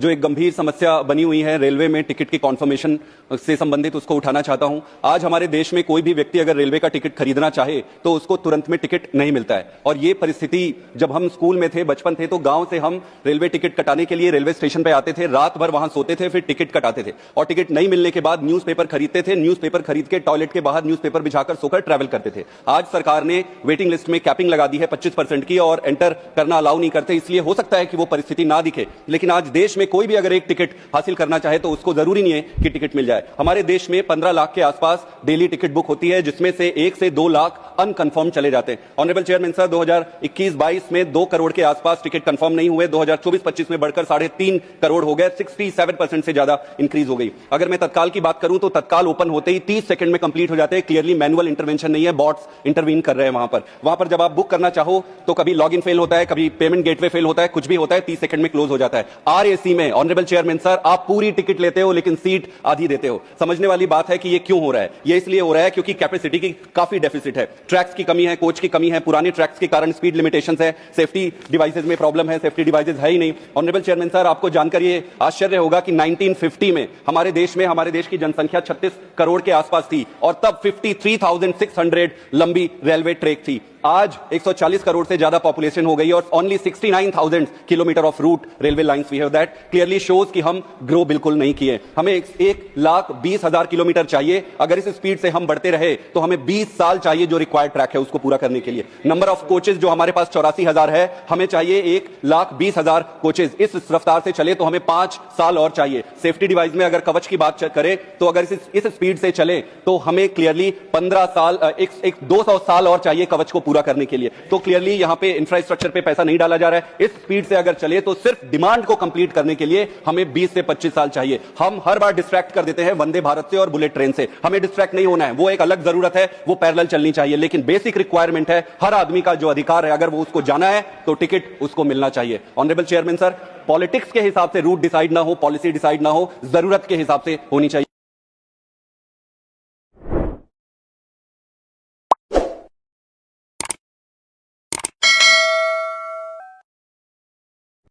जो एक गंभीर समस्या बनी हुई है रेलवे में टिकट की कॉन्फर्मेशन से संबंधित, उसको उठाना चाहता हूं। आज हमारे देश में कोई भी व्यक्ति अगर रेलवे का टिकट खरीदना चाहे तो उसको तुरंत में टिकट नहीं मिलता है। और ये परिस्थिति जब हम स्कूल में थे, बचपन थे, तो गांव से हम रेलवे टिकट कटाने के लिए रेलवे स्टेशन पे आते थे, रात भर वहां सोते थे, फिर टिकट कटाते थे और टिकट नहीं मिलने के बाद न्यूज़पेपर खरीदते थे। न्यूज़पेपर खरीद के टॉयलेट के बाहर न्यूज़पेपर बिछाकर सोकर ट्रैवल करते थे। आज सरकार ने वेटिंग लिस्ट में कैपिंग लगा दी है 25% की और एंटर करना अलाउ नहीं करते। इसलिए हो सकता है कि वो परिस्थिति ना दिखे, लेकिन आज देश में कोई भी अगर एक टिकट हासिल करना चाहे तो उसको जरूरी नहीं है कि टिकट मिल जाए। हमारे देश में 15 लाख के आसपास डेली टिकट बुक होती है, जिसमें से 1 से 2 लाख अनकंफर्म चले जाते हैं। ऑनरेबल चेयरमैन सर, 2021-22 में 2 करोड़ के आसपास टिकट कंफर्म नहीं हुए, 2024-25 में बढ़कर 3.5 करोड़ हो गए, 67% से ज्यादा इंक्रीज हो गई। अगर मैं तत्काल की बात करूं तो तत्काल ओपन होते ही 30 सेकंड में कंप्लीट हो जाते हैं। क्लियरली मैनुअल इंटरवेंशन नहीं है, बॉट्स इंटरवीन कर रहे हैं वहां पर जब आप बुक करना चाहो तो कभी लॉगिन फेल होता है, कभी पेमेंट गेटवे फेल होता है, कुछ भी होता है, 30 सेकंड में क्लोज हो जाता है। आरएसी में ऑनरेबल चेयरमैन सर, आप पूरी टिकट लेते हो लेकिन सीट आधी देते हो। समझने वाली बात है कि ये क्यों हो रहा है। ये इसलिए हो रहा है क्योंकि कैपेसिटी की काफी डेफिसिट है, ट्रैक्स की कमी है, कोच की कमी है, पुराने ट्रैक्स के कारण स्पीड लिमिटेशंस है, सेफ्टी डिवाइसेज में प्रॉब्लम है, सेफ्टी डिवाइसेज है ही नहीं। ऑनरेबल चेयरमैन सर, आपको जानकर ये आश्चर्य होगा कि 1950 में हमारे देश की जनसंख्या 36 करोड़ के आसपास थी और तब 53,600 लंबी रेलवे ट्रैक थी। आज 140 करोड़ से ज्यादा पॉपुलेशन हो गई और only 69,000 kilometre of route railway lines we have. That clearly shows कि हम ग्रो बिल्कुल नहीं किए। हमें 1,20,000 किलोमीटर चाहिए। अगर इस स्पीड से हम बढ़ते रहे तो हमें 20 साल चाहिए जो रिक्वायर्ड ट्रैक है उसको पूरा करने के लिए। नंबर ऑफ कोचेज जो हमारे पास 84,000 है, हमें चाहिए 1,20,000 कोचेज। इस रफ्तार से चले तो हमें 5 साल और चाहिए। सेफ्टी डिवाइस में अगर कवच की बात करें तो अगर इस स्पीड से चले तो हमें क्लियरली 15 साल 200 साल और चाहिए कवच को पूरा करने के लिए। तो क्लियरली यहां पे इंफ्रास्ट्रक्चर पे पैसा नहीं डाला जा रहा है। इस स्पीड से अगर चले तो सिर्फ डिमांड को कंप्लीट करने के लिए हमें 20 से 25 साल चाहिए। हम हर बार डिस्ट्रैक्ट कर देते हैं वंदे भारत से और बुलेट ट्रेन से। हमें डिस्ट्रैक्ट नहीं होना है, वो एक अलग जरूरत है, वो पैरेलल चलनी चाहिए, लेकिन बेसिक रिक्वायरमेंट है, हर आदमी का जो अधिकार है, अगर वो उसको जाना है तो टिकट उसको मिलना चाहिए। ऑनरेबल चेयरमैन सर, पॉलिटिक्स के हिसाब से रूट डिसाइड ना हो, पॉलिसी डिसाइड ना हो, जरूरत के हिसाब से होनी चाहिए।